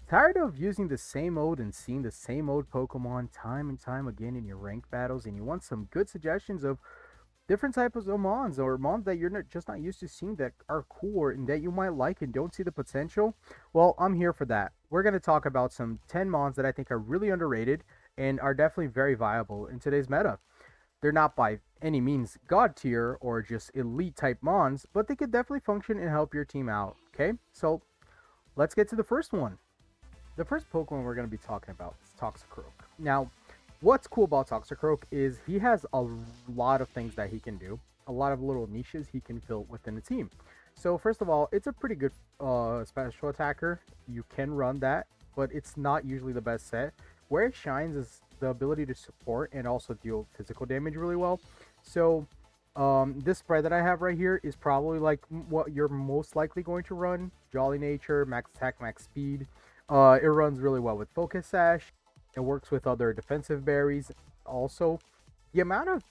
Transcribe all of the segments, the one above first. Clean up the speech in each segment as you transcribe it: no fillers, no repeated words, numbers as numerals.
Tired of using the same mode and seeing the same mode Pokemon time and time again in your ranked battles, and you want some good suggestions of different types of Mons or Mons that you're just not used to seeing that are cool and that you might like and don't see the potential? Well, I'm here for that. We're going to talk about some 10 Mons that I think are really underrated and are definitely very viable in today's meta. They're not by any means god tier or just elite type Mons, but they could definitely function and help your team out. Okay, so let's get to the first one. The first Pokemon we're going to be talking about is Toxicroak. Now, what's cool about Toxicroak is he has a lot of things that he can do, a lot of little niches he can fill within the team. So first of all, it's a pretty good special attacker. You can run that, but it's not usually the best set. Where it shines is the ability to support and also deal physical damage really well. So this spread that I have right here is probably like what you're most likely going to run. Jolly Nature, Max Attack, Max Speed. It runs really well with Focus Sash. It works with other defensive berries. Also, the amount of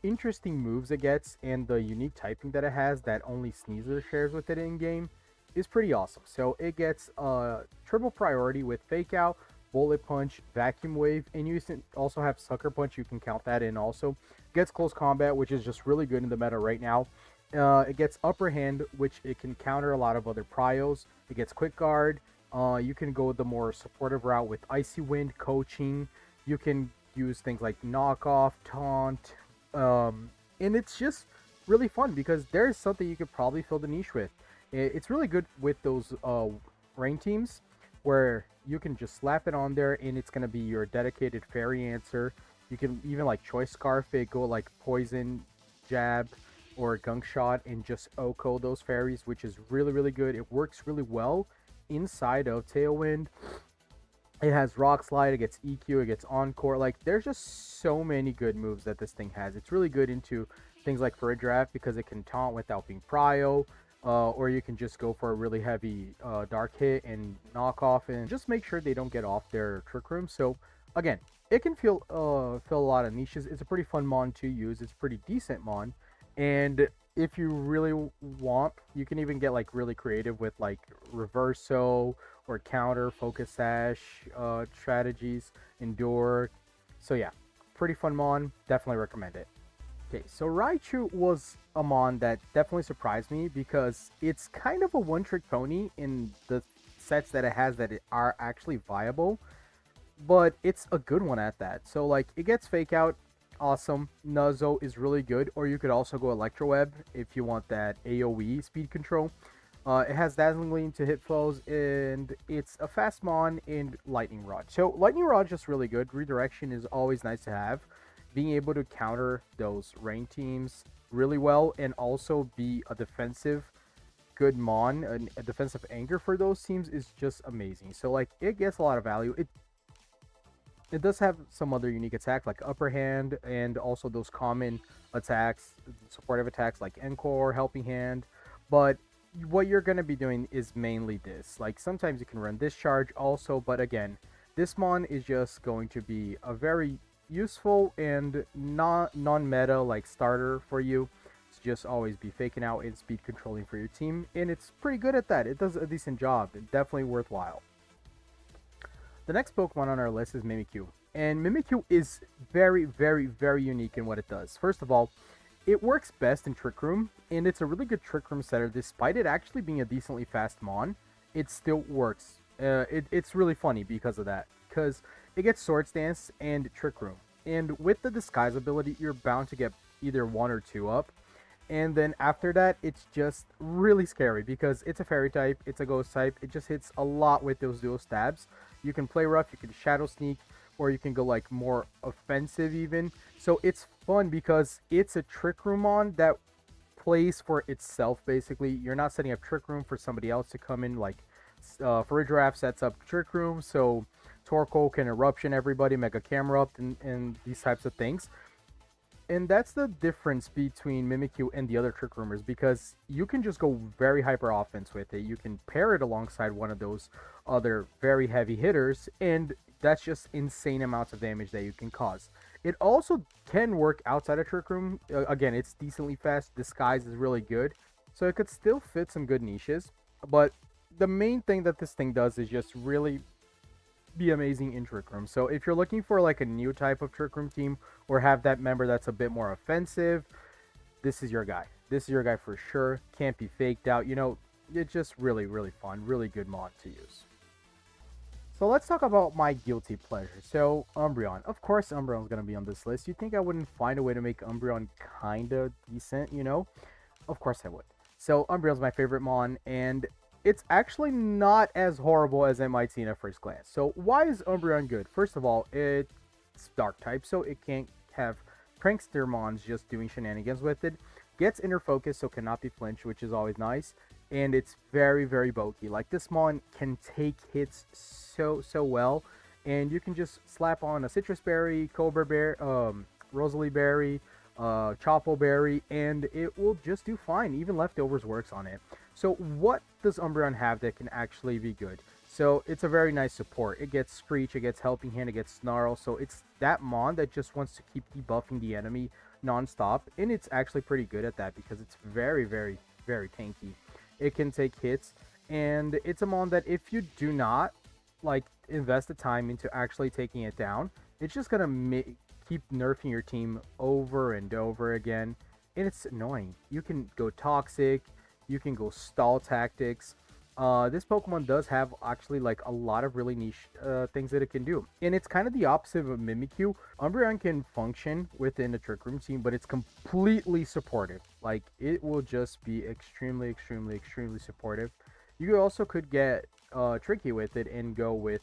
interesting moves it gets and the unique typing that it has that only Sneasel shares with it in game is pretty awesome. So it gets triple priority with Fake Out, Bullet Punch, Vacuum Wave, and you also have Sucker Punch. You can count that in also. Gets Close Combat, which is just really good in the meta right now. It gets Upper Hand, which it can counter a lot of other prios. It gets Quick Guard. You can go the more supportive route with Icy Wind, Coaching. You can use things like Knockoff, Taunt, and it's just really fun because there's something you could probably fill the niche with. It's really good with those rain teams where you can just slap it on there and it's gonna be your dedicated fairy answer. You can even like choice scarf it, go like poison, jab, or gunk shot and just OHKO those fairies, which is really good. It works really well inside of Tailwind. It has Rock Slide, it gets EQ, it gets Encore. Like, there's just so many good moves that this thing has. It's really good into things like for a draft because it can taunt without being prio, or you can just go for a really heavy dark hit and knock off and just make sure they don't get off their Trick Room. So, again, it can fill a lot of niches. It's a pretty fun Mon to use. It's a pretty decent Mon. And if you really want, you can even get like really creative with like Reverso or counter, focus sash, strategies, endure. So yeah, pretty fun Mon. Definitely recommend it. Okay, so Raichu was a Mon that definitely surprised me because it's kind of a one-trick pony in the sets that it has that are actually viable, but it's a good one at that. So like it gets Fake Out, awesome. Nuzzo is really good, or you could also go Electroweb if you want that AoE speed control. It has Dazzling Gleam to hit foes, and it's a fast Mon and Lightning Rod. So Lightning Rod is just really good. Redirection is always nice to have. Being able to counter those rain teams really well, and also be a defensive good Mon, a defensive anchor for those teams is just amazing. So like it gets a lot of value. It does have some other unique attacks like Upper Hand and also those common attacks, supportive attacks like Encore, Helping Hand. But what you're going to be doing is mainly this. Like sometimes you can run Discharge also, but again, this Mon is just going to be a very useful and non-meta like starter for you. To just always be faking out and speed controlling for your team, and it's pretty good at that. It does a decent job. It's definitely worthwhile. The next Pokemon on our list is Mimikyu. And Mimikyu is very unique in what it does. First of all, it works best in Trick Room, and it's a really good Trick Room setter. Despite it actually being a decently fast Mon, it still works. It's really funny because of that. Because it gets Swords Dance and Trick Room. And with the Disguise ability, you're bound to get either one or two up. And then after that, it's just really scary because it's a fairy type, it's a ghost type, it just hits a lot with those dual stabs. You can play rough, you can shadow sneak, or you can go like more offensive even. So it's fun because it's a trick room on that plays for itself basically. You're not setting up trick room for somebody else to come in like Farigiraf sets up trick room, so Torkoal can eruption everybody, Mega Camera up, and these types of things. And that's the difference between Mimikyu and the other Trick Roomers because you can just go very hyper offense with it. You can pair it alongside one of those other very heavy hitters, and that's just insane amounts of damage that you can cause. It also can work outside of Trick Room. Again, it's decently fast. Disguise is really good, so it could still fit some good niches. But the main thing that this thing does is just really be amazing in Trick Room. So if you're looking for like a new type of Trick Room team or have that member that's a bit more offensive, this is your guy. This is your guy for sure. Can't be faked out. You know, it's just really, really fun. Really good mod to use. So let's talk about my guilty pleasure. So Umbreon. Of course Umbreon's going to be on this list. You'd think I wouldn't find a way to make Umbreon kind of decent, you know? Of course I would. So Umbreon's my favorite mon, and it's actually not as horrible as it might seem at first glance. So why is Umbreon good? First of all, it's dark type, so it can't have prankster mons just doing shenanigans with it. Gets inner focus, so cannot be flinched, which is always nice. And it's very, very bulky. Like this mon can take hits so well, and you can just slap on a citrus berry, cobra berry, Rosalie berry, Chopo berry, and it will just do fine. Even leftovers works on it. So what does Umbreon have that can actually be good? So it's a very nice support. It gets Screech, it gets Helping Hand, it gets Snarl. So it's that mon that just wants to keep debuffing the enemy non-stop, and it's actually pretty good at that because it's very, very, very tanky. It can take hits, and it's a mon that if you do not like invest the time into actually taking it down, it's just gonna keep nerfing your team over and over again, and it's annoying. You can go toxic, you can go stall tactics. This Pokemon does have actually like a lot of really niche things that it can do, and it's kind of the opposite of Mimikyu. Umbreon can function within a Trick Room team, but it's completely supportive. Like it will just be extremely, extremely, extremely supportive. You also could get tricky with it and go with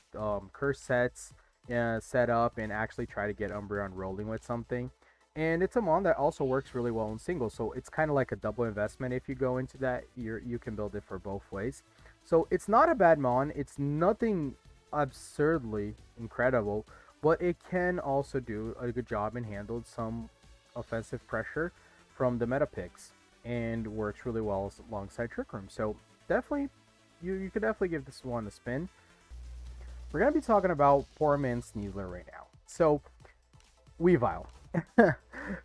curse sets, set up, and actually try to get Umbreon rolling with something. And it's a mon that also works really well in singles, so it's kind of like a double investment. If you go into that, you can build it for both ways. So it's not a bad mon. It's nothing absurdly incredible, but it can also do a good job and handle some offensive pressure from the meta picks and works really well alongside Trick Room. So definitely, you could definitely give this one a spin. We're going to be talking about Poor Man's Sneasler right now. So, Weavile.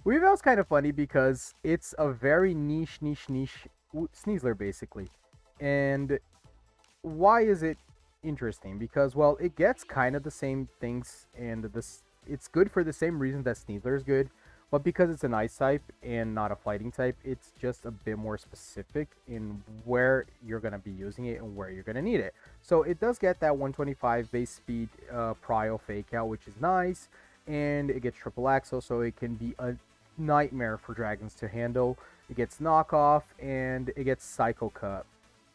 Weavile's kind of funny because it's a very niche Sneasler, basically. And why is it interesting? Because, well, it gets kind of the same things, and it's good for the same reason that Sneasler is good. But because it's an ice type and not a fighting type, it's just a bit more specific in where you're going to be using it and where you're going to need it. So it does get that 125 base speed prio fake out, which is nice. And it gets triple axle, so it can be a nightmare for dragons to handle. It gets knockoff, and it gets cycle cut.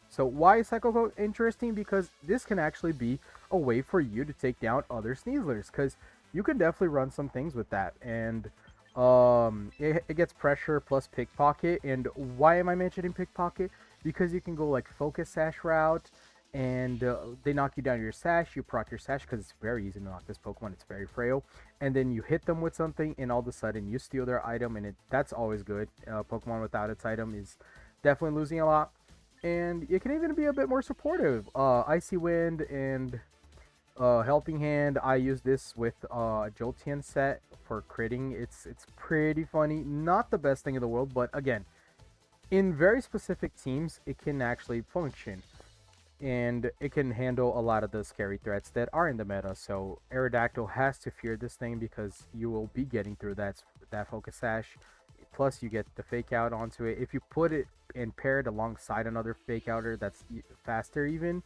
So why is cycle cut interesting? Because this can actually be a way for you to take down other Sneaslers, because you can definitely run some things with that. And it gets pressure plus pickpocket. And why am I mentioning pickpocket? Because you can go like focus sash route, and they knock you down your sash, you proc your sash, because it's very easy to knock this Pokemon, it's very frail, and then you hit them with something, and all of a sudden you steal their item, and that's always good. Pokemon without its item is definitely losing a lot, and it can even be a bit more supportive. Icy Wind and Helping Hand, I use this with Jolteon set for critting. It's pretty funny, not the best thing in the world, but again, in very specific teams, it can actually function. And it can handle a lot of the scary threats that are in the meta. So Aerodactyl has to fear this thing because you will be getting through that focus sash. Plus you get the fake out onto it. If you put it and pair it alongside another fake outer that's faster even,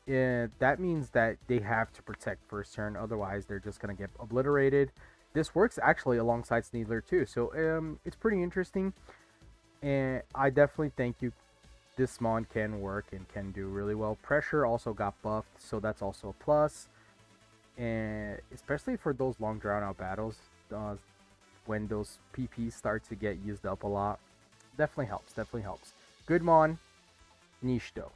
that means that they have to protect first turn, otherwise they're just going to get obliterated. This works actually alongside Sneasler too, so it's pretty interesting, and I definitely think this mon can work and can do really well. Pressure also got buffed, so that's also a plus. And especially for those long drawn out battles, when those PPs start to get used up a lot, definitely helps. Good mon, niche though.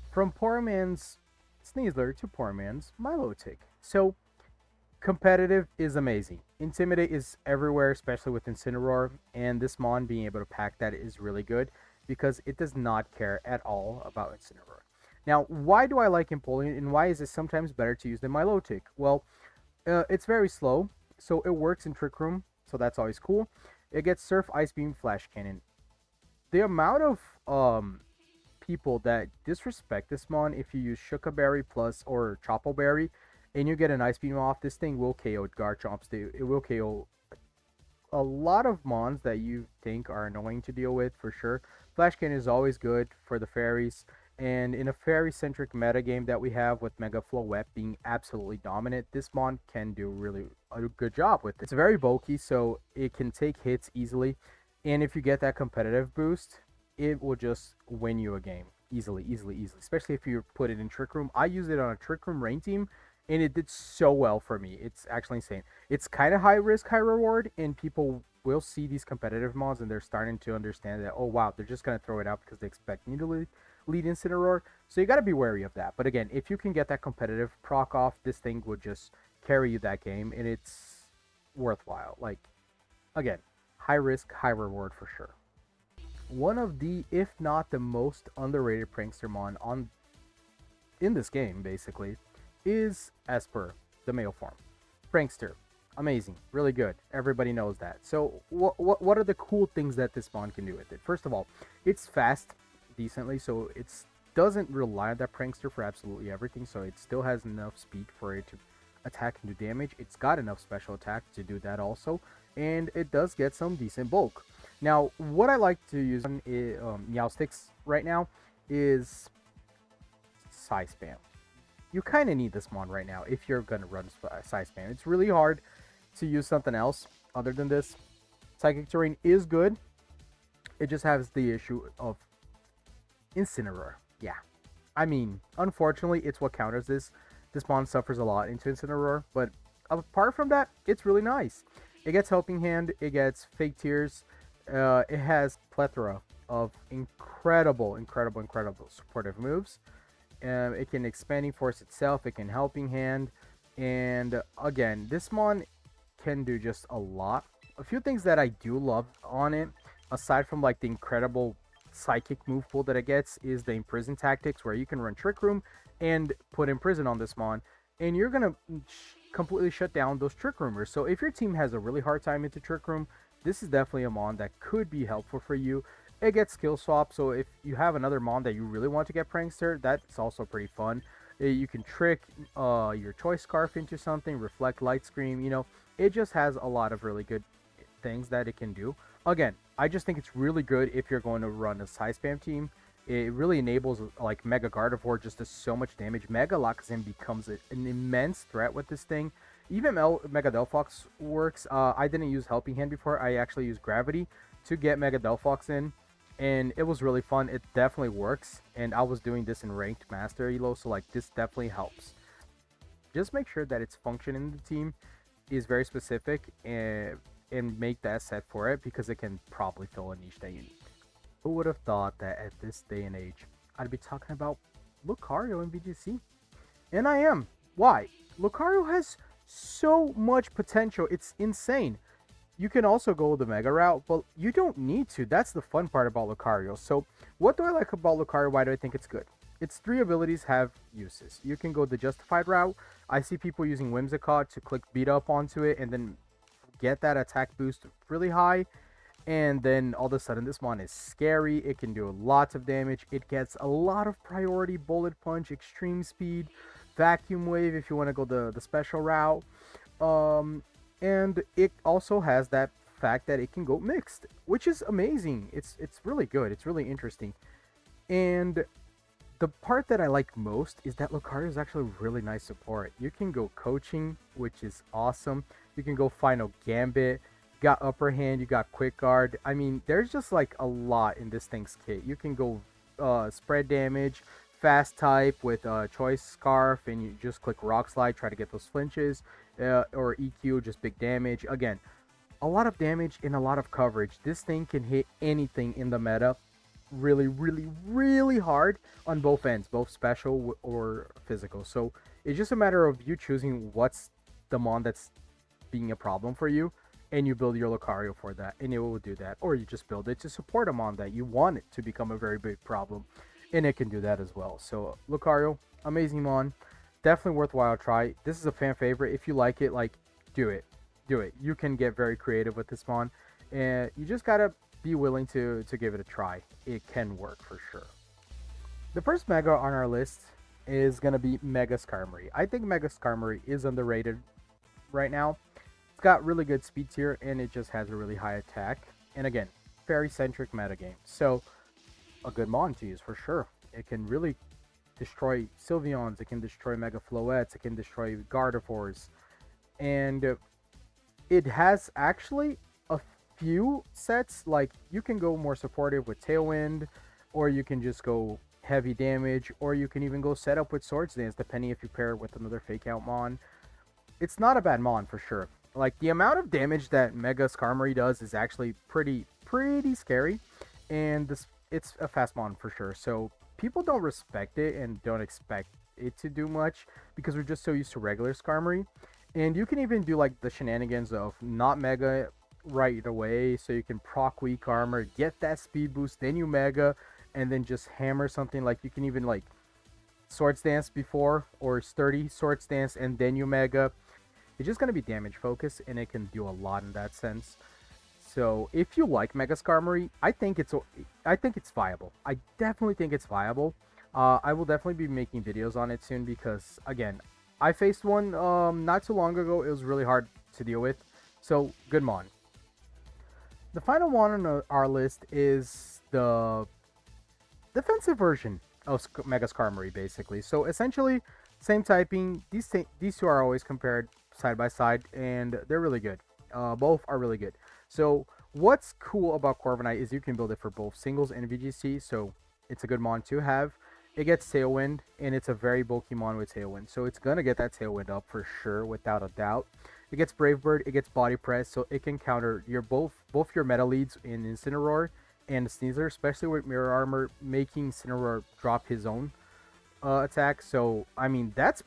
From Poor Man's Sneasler to Poor Man's Milotic. So competitive is amazing. Intimidate is everywhere, especially with Incineroar, and this mon being able to pack that is really good, because it does not care at all about Incineroar. Now, why do I like Empoleon, and why is it sometimes better to use than Milotic? Well, it's very slow, so it works in Trick Room, so that's always cool. It gets Surf, Ice Beam, Flash Cannon. The amount of people that disrespect this mon. If you use Shuka Berry plus or Chopo Berry, and you get an Ice Beam off, this thing will KO Garchomps. It will KO a lot of mons that you think are annoying to deal with for sure. Flash Cannon is always good for the fairies, and in a fairy centric meta game that we have with Mega Floette being absolutely dominant, this mon can do really a good job with it. It's very bulky, so it can take hits easily, and if you get that competitive boost, it will just win you a game easily, easily, easily. Especially if you put it in Trick Room. I use it on a Trick Room rain team, and it did so well for me. It's actually insane. It's kind of high risk, high reward, and people will see these competitive mods and they're starting to understand that, oh wow, they're just gonna throw it out because they expect me to lead Incineroar. So you gotta be wary of that. But again, if you can get that competitive proc off, this thing would just carry you that game, and it's worthwhile. Like, again, high risk, high reward for sure. One of the, if not the most underrated prankster mon in this game, basically, is Esper, the male form. Prankster, amazing, really good. Everybody knows that. So what are the cool things that this mon can do with it? First of all, it's fast decently, so it doesn't rely on that prankster for absolutely everything. So it still has enough speed for it to attack and do damage. It's got enough special attack to do that also, and it does get some decent bulk. Now, what I like to use on Meowsticks right now is Psy Spam. You kind of need this mon right now if you're going to run Psy Spam. It's really hard to use something else other than this. Psychic Terrain is good. It just has the issue of Incineroar. Yeah. I mean, unfortunately, it's what counters this. This mon suffers a lot into Incineroar, but apart from that, it's really nice. It gets Helping Hand, it gets Fake Tears, it has plethora of incredible supportive moves. It can Expanding Force itself, it can Helping Hand, and again, this mon can do just a lot. A few things that I do love on it, aside from like the incredible psychic move pool that it gets, is the Imprison tactics, where you can run Trick Room and put Imprison on this mon, and you're gonna completely shut down those Trick Roomers. So if your team has a really hard time into Trick Room, this is definitely a mon that could be helpful for you. It gets Skill Swap, so if you have another mon that you really want to get Prankster, that's also pretty fun. You can trick your Choice Scarf into something, Reflect Light Scream, you know, it just has a lot of really good things that it can do. Again, I just think it's really good if you're going to run a Psy Spam team. It really enables, like, Mega Gardevoir just does so much damage. Mega Alakazam becomes an immense threat with this thing. Even Mega Delphox works. I didn't use Helping Hand before. I actually used Gravity to get Mega Delphox in, and it was really fun. It definitely works, and I was doing this in Ranked Master Elo, so like this definitely helps. Just make sure that its function in the team is very specific, and make that set for it, because it can probably fill a niche that you need. Who would have thought that at this day and age, I'd be talking about Lucario in VGC? And I am. Why? Lucario has so much potential. It's insane. You can also go the Mega route, but you don't need to. That's the fun part about Lucario. So what do I like about Lucario? Why do I think it's good? Its 3 abilities have uses. You can go the Justified route. I see people using Whimsicott to click Beat Up onto it and then get that attack boost really high. And then all of a sudden this mon is scary. It can do lots of damage. It gets a lot of priority, Bullet Punch, Extreme Speed, Vacuum Wave if you want to go the special route. And it also has that fact that it can go mixed, which is amazing. It's really good. It's really interesting. And the part that I like most is that Lucario is actually really nice support. You can go Coaching, which is awesome. You can go Final Gambit. You got Upper Hand. You got Quick Guard. I mean, there's just like a lot in this thing's kit. You can go Spread Damage, Fast Type with Choice Scarf, and you just click Rock Slide, try to get those flinches, or EQ, just big damage. Again, a lot of damage and a lot of coverage. This thing can hit anything in the meta really, really, really hard on both ends, both special or physical. So it's just a matter of you choosing what's the mon that's being a problem for you, and you build your Lucario for that, and it will do that. Or you just build it to support a mon that you want it to become a very big problem, and it can do that as well. So Lucario, amazing mon, definitely worthwhile try. This is a fan favorite. If you like it, like, do it. You can get very creative with this mon, and you just gotta be willing to give it a try. It can work for sure. The first Mega on our list is going to be Mega Skarmory. I think Mega Skarmory is underrated right now. It's got really good speed tier and it just has a really high attack. And again, fairy centric metagame. So a good Mon to use for sure. It can really destroy Sylveons, it can destroy Mega Floettes, it can destroy Gardevoirs. And it has actually a few sets, like you can go more supportive with Tailwind, or you can just go heavy damage, or you can even go set up with Swords Dance, depending if you pair it with another Fake Out Mon. It's not a bad Mon for sure. Like the amount of damage that Mega Skarmory does is actually pretty scary, and this it's a fast Mon for sure. So people don't respect it and don't expect it to do much because we're just so used to regular Skarmory. And you can even do like the shenanigans of not Mega right away, so you can proc weak armor, get that speed boost, then you Mega, and then just hammer something. Like you can even like Swords Dance before, or Sturdy Swords Dance, and then you Mega. It's just gonna be damage focused, and it can do a lot in that sense. So if you like Mega Skarmory, I think it's viable. I definitely think it's viable. I will definitely be making videos on it soon because again, I faced one not too long ago. It was really hard to deal with. So good Mon. The final one on our list is the defensive version of Mega Skarmory, basically. So essentially, same typing. These two are always compared side by side, and they're really good. Both are really good. So what's cool about Corviknight is you can build it for both singles and VGC. So it's a good Mon to have. It gets Tailwind, and it's a very bulky Mon with Tailwind. So it's gonna get that Tailwind up for sure, without a doubt. It gets Brave Bird, it gets Body Press, so it can counter your both your meta leads in Incineroar and Sneasler, especially with Mirror Armor, making Incineroar drop his own attack. So I mean that's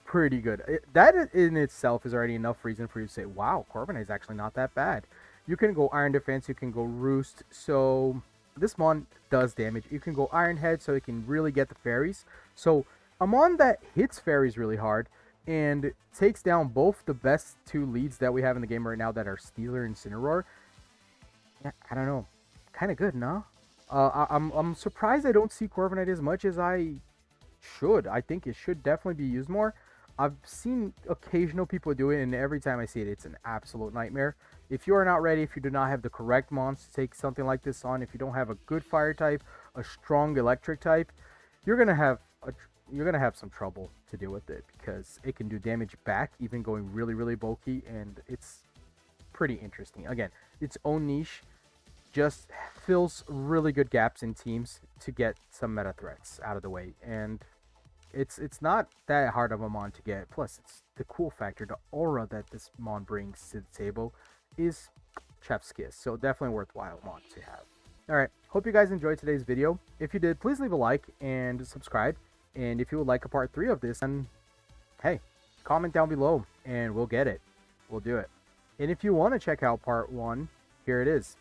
pretty good. That in itself is already enough reason for you to say, wow, Corviknight is actually not that bad. You can go Iron Defense, you can go Roost, so this Mon does damage. You can go Iron Head, so it can really get the fairies. So a Mon that hits fairies really hard and takes down both the best two leads that we have in the game right now, that are Steeler and Incineroar. Yeah, I don't know, kind of good, no? I'm surprised I don't see Corviknight as much as I should. I think it should definitely be used more. I've seen occasional people do it, and every time I see it, it's an absolute nightmare. If you are not ready, if you do not have the correct mons to take something like this on, if you don't have a good fire type, a strong electric type, you're gonna have some trouble to deal with it, because it can do damage back, even going really bulky, and it's pretty interesting. Again, its own niche, just fills really good gaps in teams to get some meta threats out of the way, and it's not that hard of a Mon to get. Plus, it's the cool factor, the aura that this Mon brings to the table is chef's kiss. So definitely worthwhile Mon to have. All right, hope you guys enjoyed today's video. If you did, please leave a like and subscribe. And if you would like a part 3 of this, then hey, comment down below and we'll get it. We'll do it. And if you want to check out part 1, here it is.